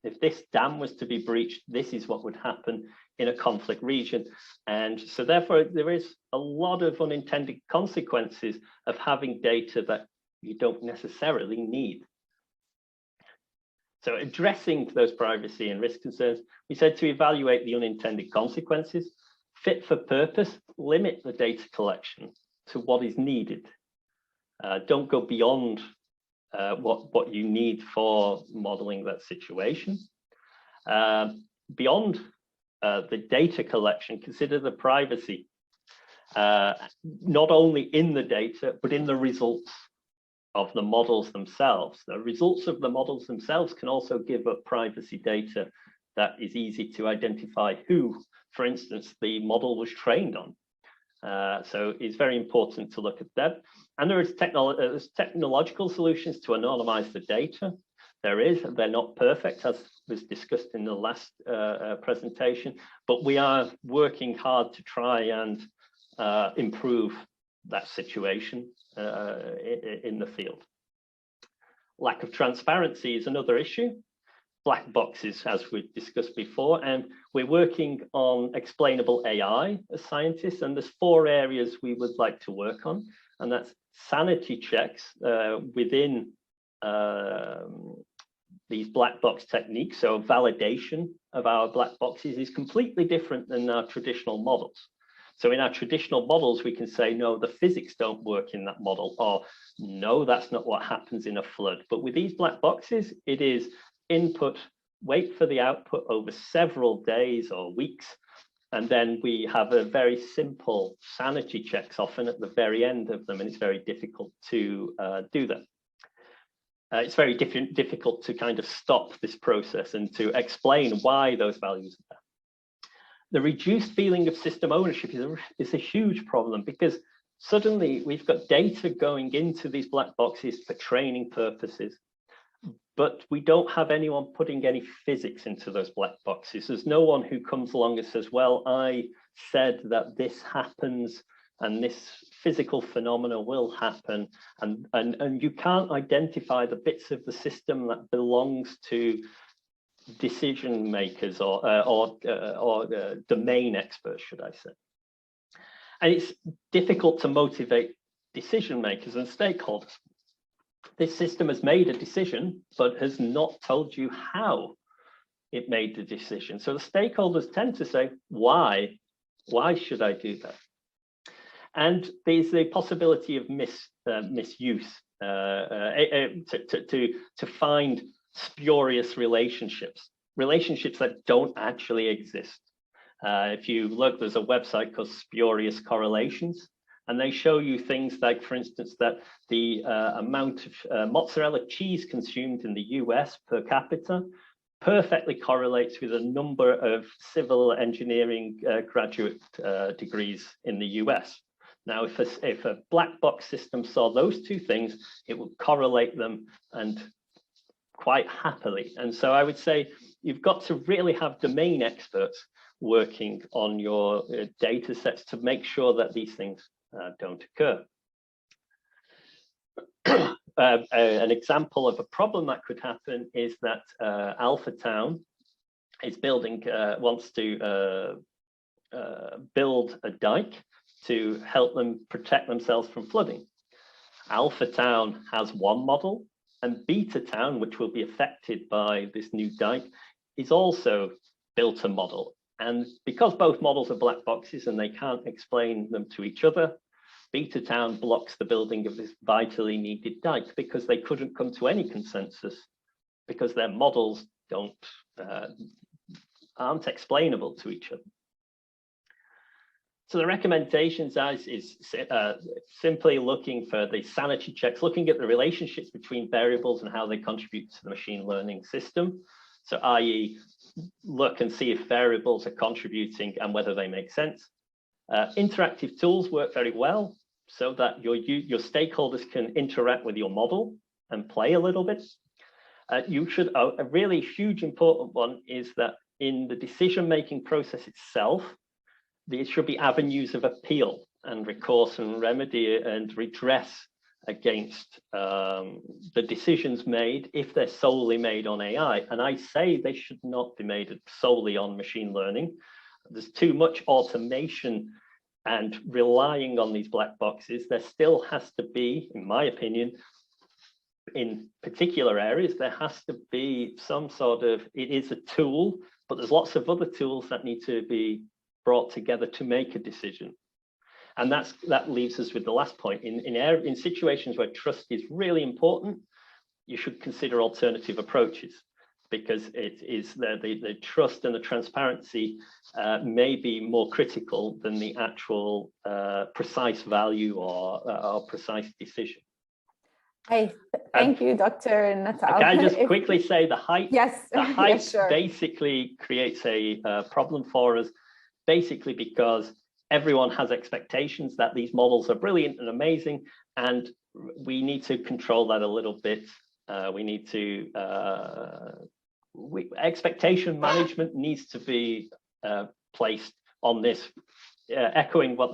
if this dam was to be breached, this is what would happen in a conflict region. And so therefore there is a lot of unintended consequences of having data that you don't necessarily need. So addressing those privacy and risk concerns, we said to evaluate the unintended consequences, fit for purpose, limit the data collection to what is needed. Don't go beyond what you need for modeling that situation. Beyond the data collection, consider the privacy, not only in the data, but in the results of the models themselves. The results of the models themselves can also give up privacy data that is easy to identify who, for instance, the model was trained on. So it's very important to look at that. And there's technological solutions to anonymize the data. They're not perfect, as was discussed in the last presentation, but we are working hard to try and improve that situation in the field. Lack of transparency is another issue. Black boxes, as we discussed before, and we're working on explainable AI as scientists, and there's 4 areas we would like to work on, and that's sanity checks within these black box techniques. So validation of our black boxes is completely different than our traditional models. So in our traditional models, we can say, no, the physics don't work in that model, or no, that's not what happens in a flood. But with these black boxes, it is input, wait for the output over several days or weeks, And then we have a very simple sanity checks often at the very end of them, and it's very difficult to do that. It's very difficult to kind of stop this process and to explain why those values are there. The reduced feeling of system ownership is a huge problem, because suddenly we've got data going into these black boxes for training purposes, but we don't have anyone putting any physics into those black boxes. There's no one who comes along and says, well, I said that this happens and this physical phenomena will happen, and you can't identify the bits of the system that belongs to decision makers or domain experts, should I say. And it's difficult to motivate decision makers and stakeholders. This system has made a decision, but has not told you how it made the decision. So the stakeholders tend to say, why? Why should I do that? And there's the possibility of misuse to find spurious relationships that don't actually exist. If you look, there's a website called Spurious Correlations, and they show you things like, for instance, that the amount of mozzarella cheese consumed in the US per capita perfectly correlates with a number of civil engineering graduate degrees in the US. Now, if a black box system saw those two things, it would correlate them, and quite happily. And so I would say you've got to really have domain experts working on your data sets to make sure that these things don't occur. An example of a problem that could happen is that Alpha Town is wants to build a dike to help them protect themselves from flooding. Alpha Town has one model, and Beta Town, which will be affected by this new dike, is also built a model. And because both models are black boxes and they can't explain them to each other, Beta Town blocks the building of this vitally needed dike because they couldn't come to any consensus, because their models aren't explainable to each other. So the recommendations is simply looking for the sanity checks, looking at the relationships between variables and how they contribute to the machine learning system. So i.e., look and see if variables are contributing and whether they make sense. Interactive tools work very well so that your stakeholders can interact with your model and play a little bit. A really huge important one is that in the decision-making process itself, there should be avenues of appeal and recourse and remedy and redress against the decisions made if they're solely made on AI. And I say they should not be made solely on machine learning. There's too much automation and relying on these black boxes. There still has to be, in my opinion, in particular areas, there has to be some sort of, it is a tool, but there's lots of other tools that need to be brought together to make a decision. And that leaves us with the last point. In situations where trust is really important, you should consider alternative approaches, because it is the trust and the transparency may be more critical than the actual precise value or precise decision. Thank you, Dr. Natal. Can I just quickly say the height? Yes. The height yes, sure. basically creates a problem for us, basically because everyone has expectations that these models are brilliant and amazing, and we need to control that a little bit. We need to, expectation management needs to be placed on this, echoing what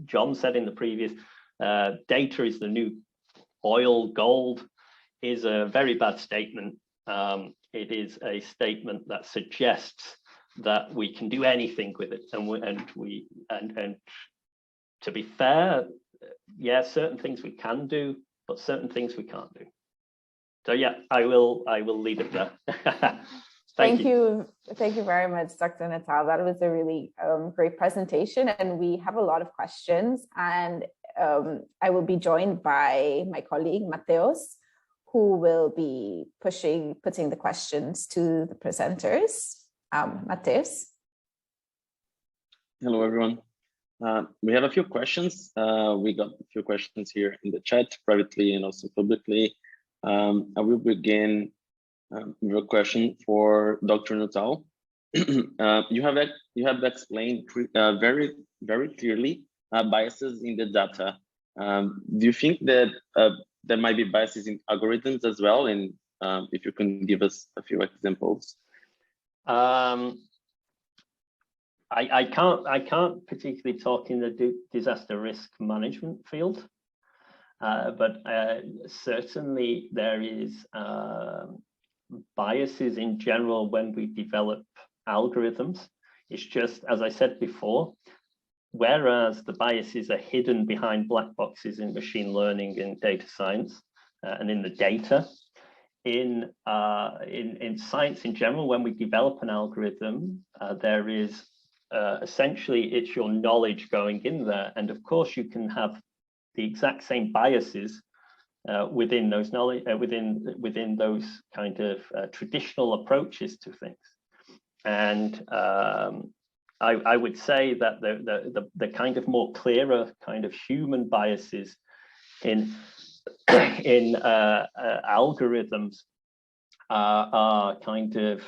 John said in the previous, data is the new oil, gold is a very bad statement. It is a statement that suggests that we can do anything with it, and to be fair, yeah, certain things we can do, but certain things we can't do. So yeah, I will leave it there. Thank you very much, Dr. Natal. That was a really great presentation, and we have a lot of questions, and I will be joined by my colleague Mateus, who will be putting the questions to the presenters. Mateus. Hello, everyone. We have a few questions. We got a few questions here in the chat, privately and also publicly. I will begin with a question for Dr. Natal. You have explained very clearly biases in the data. Do you think that there might be biases in algorithms as well? And if you can give us a few examples. I can't particularly talk in the disaster risk management field, but certainly there is biases in general when we develop algorithms. It's just, as I said before, whereas the biases are hidden behind black boxes in machine learning and data science and in the data, in science in general, when we develop an algorithm, there is essentially it's your knowledge going in there, and of course you can have the exact same biases within those knowledge within those kind of traditional approaches to things. And I would say that the kind of more clearer kind of human biases in algorithms are kind of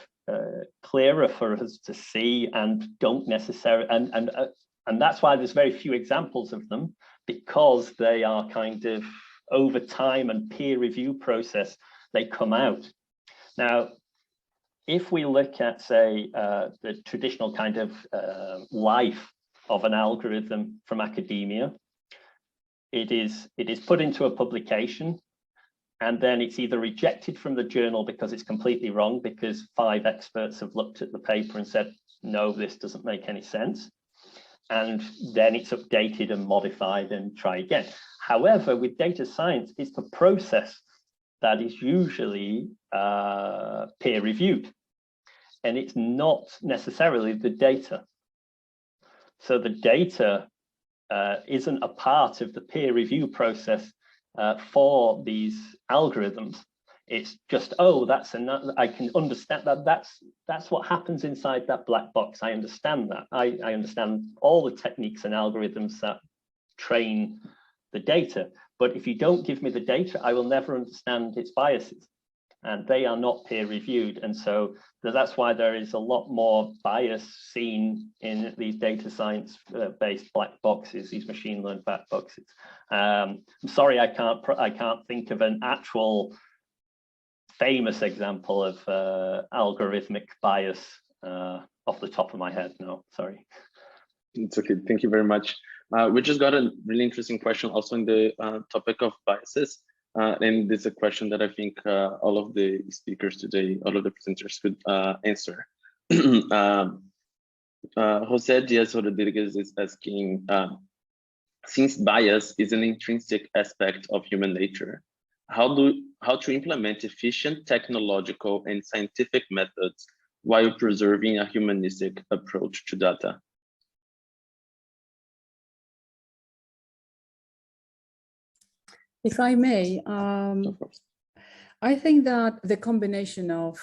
clearer for us to see and don't necessarily, and that's why there's very few examples of them, because they are kind of over time and peer review process, they come out. Now, if we look at, say, the traditional kind of life of an algorithm from academia, it is put into a publication, and then it's either rejected from the journal because it's completely wrong, because 5 experts have looked at the paper and said, no, this doesn't make any sense. And then it's updated and modified and try again. However, with data science, it's the process that is usually peer reviewed. And it's not necessarily the data. So the data isn't a part of the peer review process for these algorithms. It's just, oh, that's another, I can understand that that's what happens inside that black box. I understand that. I understand all the techniques and algorithms that train the data. But if you don't give me the data, I will never understand its biases. And they are not peer reviewed. And so that's why there is a lot more bias seen in these data science based black boxes, these machine learned black boxes. I'm sorry, I can't think of an actual famous example of algorithmic bias off the top of my head. No, sorry. It's okay. Thank you very much. We just got a really interesting question also in the topic of biases. And this is a question that I think all of the speakers today, all of the presenters could answer. Jose Diaz Rodriguez is asking, since bias is an intrinsic aspect of human nature, how to implement efficient technological and scientific methods while preserving a humanistic approach to data? If I may, I think that the combination of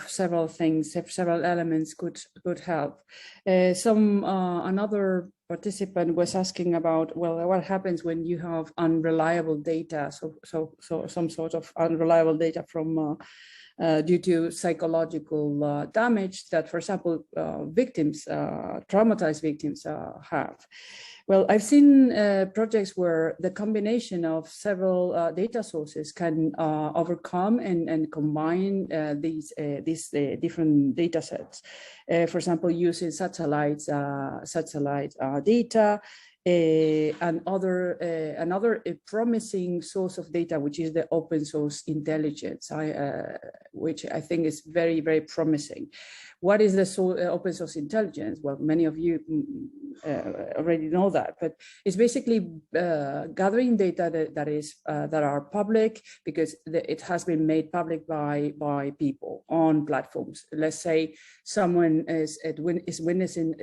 several things, several elements could help. Another participant was asking about, well, what happens when you have unreliable data? So some sort of unreliable data from due to psychological damage that, for example, victims, traumatized victims have. Well, I've seen projects where the combination of several data sources can overcome and combine these different data sets. For example, using satellite data, another promising source of data, which is the open source intelligence, which I think is very, very promising. What is the open source intelligence? Well, many of you already know that, but it's basically gathering data that are public because it has been made public by people on platforms. Let's say someone is witnessing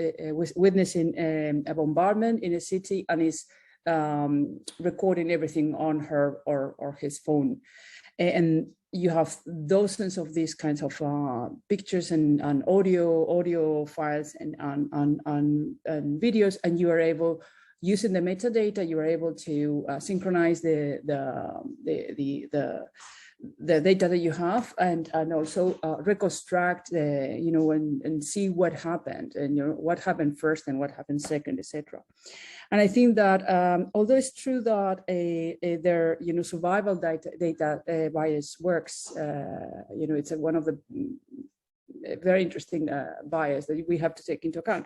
a bombardment in a city and is recording everything on her or his phone. And you have dozens of these kinds of pictures and audio files and videos, and you are able, using the metadata, you are able to synchronize the data that you have, and also reconstruct and see what happened, and what happened first and what happened second, etc. And I think that although it's true that their survival data bias works, it's one of the very interesting bias that we have to take into account.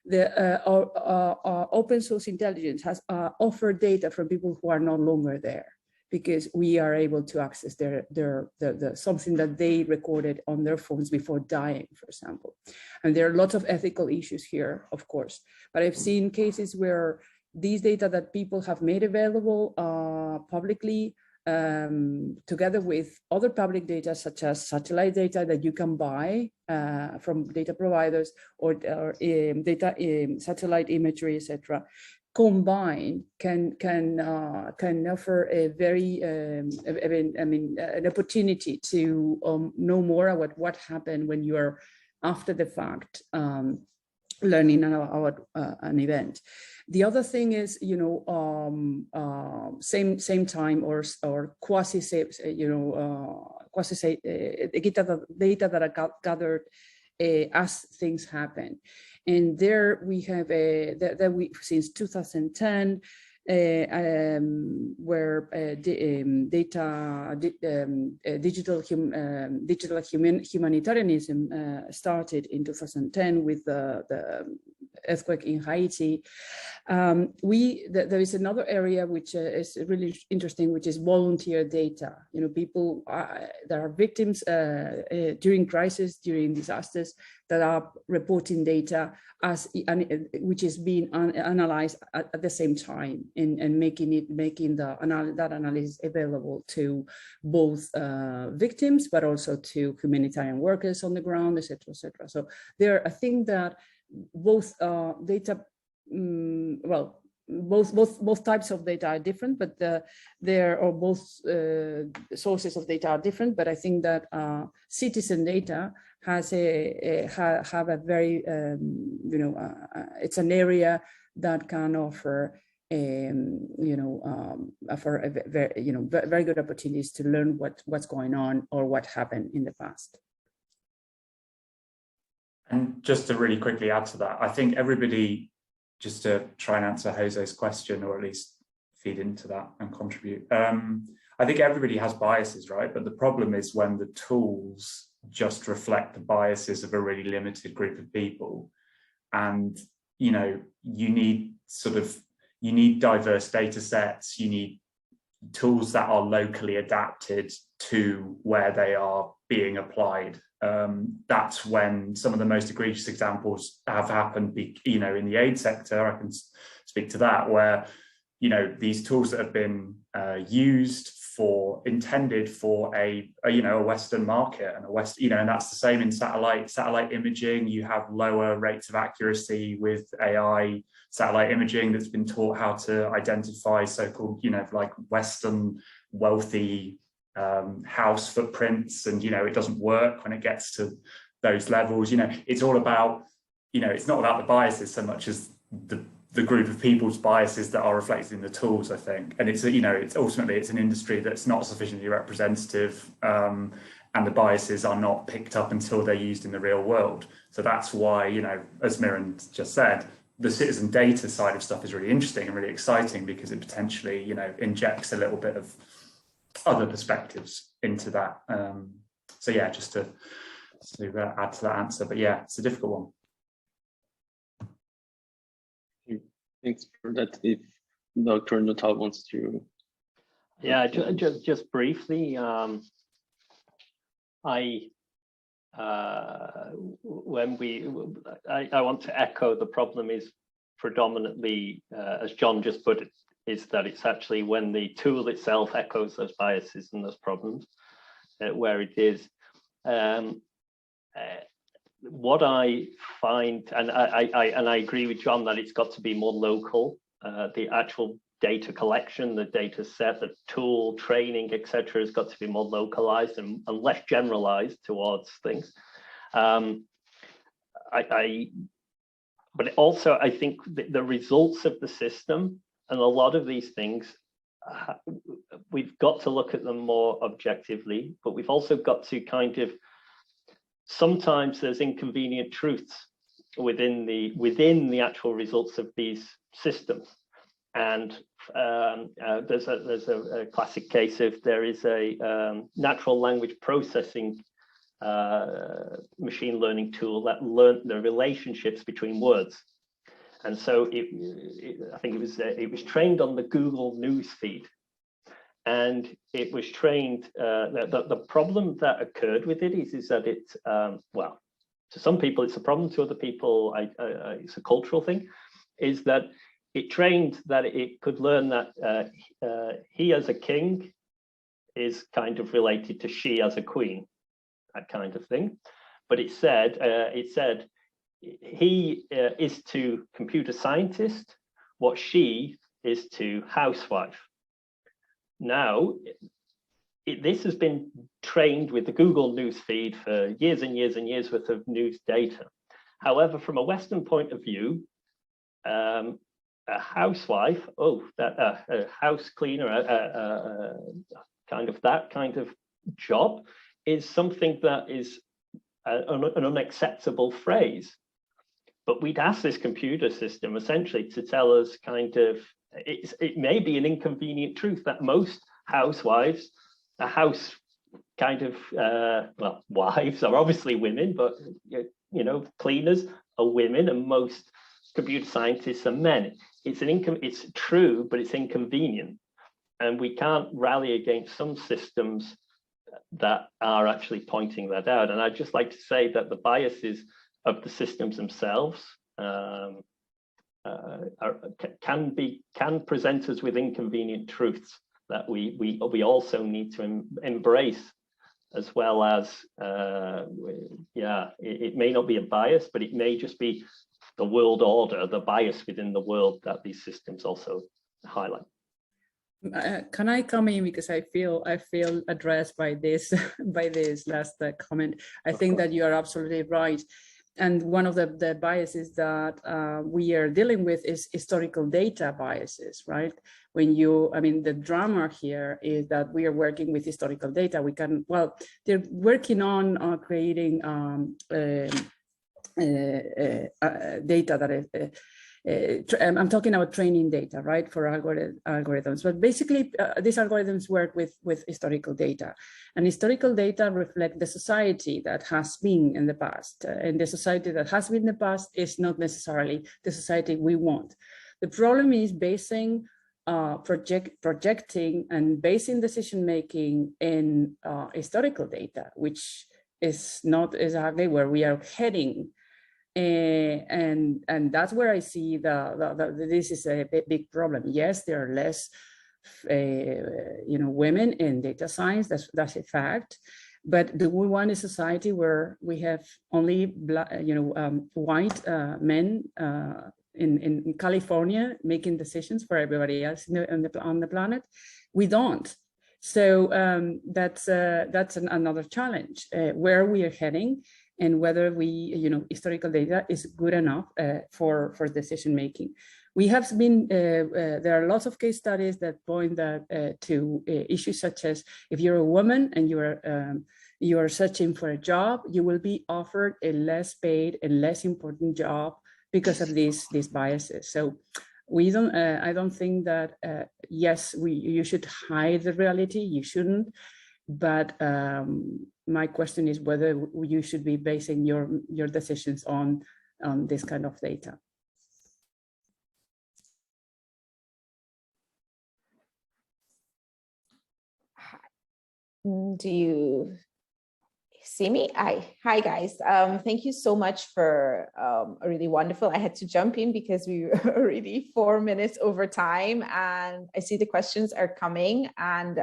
The open source intelligence has offered data from people who are no longer there, because we are able to access something that they recorded on their phones before dying, for example. And there are lots of ethical issues here, of course, but I've seen cases where these data that people have made available publicly, together with other public data, such as satellite data that you can buy from data providers, or data satellite imagery, etc., combined can offer a very an opportunity to know more about what happened when you are after the fact learning about an event. The other thing is, same time or quasi data that are gathered as things happen. And there we have since 2010, where digital humanitarianism started in 2010 with the earthquake in Haiti. There is another area which is really interesting, which is volunteer data. People that are victims during crisis, during disasters, that are reporting data which is being analyzed at the same time, and making that analysis available to both victims, but also to humanitarian workers on the ground, etc., etc. So I think that both data, both types of data are different, but both sources of data are different. But I think that citizen data have a very it's an area that can offer very good opportunities to learn what's going on or what happened in the past. And just to really quickly add to that, I think everybody, just to try and answer Jose's question, or at least feed into that and contribute, I think everybody has biases, right? But the problem is when the tools just reflect the biases of a really limited group of people. And, you need diverse data sets, you need tools that are locally adapted to where they are being applied. That's when some of the most egregious examples have happened, in the aid sector. I can speak to that, where, these tools that have been intended for a Western market and and that's the same in satellite imaging. You have lower rates of accuracy with AI satellite imaging that's been taught how to identify so-called, like Western wealthy house footprints, and it doesn't work when it gets to those levels. It's all about, it's not about the biases so much as the group of people's biases that are reflected in the tools, I think. And it's ultimately an industry that's not sufficiently representative, and the biases are not picked up until they're used in the real world. So that's why, as Miran just said, the citizen data side of stuff is really interesting and really exciting, because it potentially, injects a little bit of other perspectives into that. So yeah, just to add to that answer, but yeah, it's a difficult one. Thanks for that. If Dr. Natal wants to. Yeah, just briefly, I want to echo the problem is predominantly, as John just put it, is that it's actually when the tool itself echoes those biases and those problems, where it is. What I find, and I agree with John that it's got to be more local. The actual data collection, the data set, the tool, training, etc., has got to be more localized and less generalized towards things. But also, I think the results of the system and a lot of these things, we've got to look at them more objectively, but we've also got to kind of, sometimes there's inconvenient truths within the actual results of these systems. And there's a classic case of there is a natural language processing machine learning tool that learned the relationships between words. And so I think it was trained on the Google News feed. And it was trained, the problem that occurred with it is that it, well, to some people it's a problem, to other people it's a cultural thing, is that it trained that it could learn that he as a king is kind of related to she as a queen, that kind of thing. But it said he is to computer scientist what she is to housewife. Now, this has been trained with the Google News feed for years and years and years worth of news data. However, from a Western point of view, a housewife, a house cleaner, that kind of job is something that is an unacceptable phrase. But we'd ask this computer system essentially to tell us kind of, it may be an inconvenient truth that most housewives, a house kind of, well, wives are obviously women, but cleaners are women, and most computer scientists are men. It's true, but it's inconvenient, and we can't rally against some systems that are actually pointing that out. And I'd just like to say that the biases of the systems themselves can present us with inconvenient truths that we also need to embrace, as well as it may not be a bias, but it may just be the world order, the bias within the world that these systems also highlight. Can I come in, because I feel addressed by this last comment. I think that you are absolutely right. And one of the biases that we are dealing with is historical data biases, right? The drama here is that we are working with historical data. They're working on creating data that is, I'm talking about training data, right, for algorithms. But basically, these algorithms work with historical data, and historical data reflect the society that has been in the past. And the society that has been in the past is not necessarily the society we want. The problem is basing projecting and basing decision making in historical data, which is not exactly where we are heading. And that's where I see this is a big problem. Yes, there are less women in data science, that's a fact, but do we want a society where we have only white men in California making decisions for everybody else on the planet? We don't. So that's another challenge, where we are heading, and whether historical data is good enough for decision making. We have been, there are lots of case studies that point to issues such as, if you're a woman and you are searching for a job, you will be offered a less paid and less important job because of these biases. So I don't think that, yes, you should hide the reality, you shouldn't. But my question is whether you should be basing your decisions on this kind of data. Do you see me? Hi guys. Thank you so much for a really wonderful. I had to jump in because we were already 4 minutes over time, and I see the questions are coming, and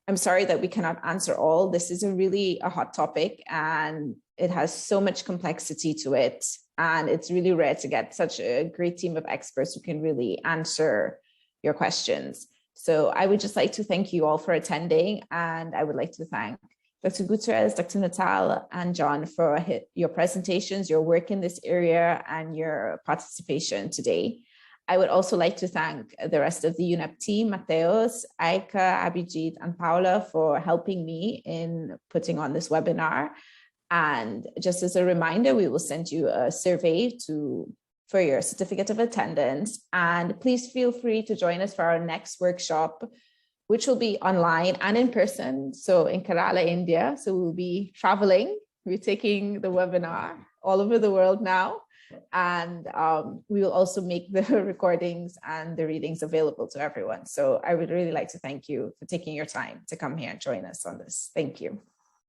I'm sorry that we cannot answer all. This is a hot topic, and it has so much complexity to it. And it's really rare to get such a great team of experts who can really answer your questions. So I would just like to thank you all for attending, and I would like to thank Dr. Gutierrez, Dr. Natal, and John for your presentations, your work in this area, and your participation today. I would also like to thank the rest of the UNEP team, Mateos, Aika, Abhijit, and Paula for helping me in putting on this webinar. And just as a reminder, we will send you a survey for your certificate of attendance. And please feel free to join us for our next workshop, which will be online and in person. So in Kerala, India. So we'll be traveling. We're taking the webinar all over the world now. And we will also make the recordings and the readings available to everyone. So I would really like to thank you for taking your time to come here and join us on this. Thank you.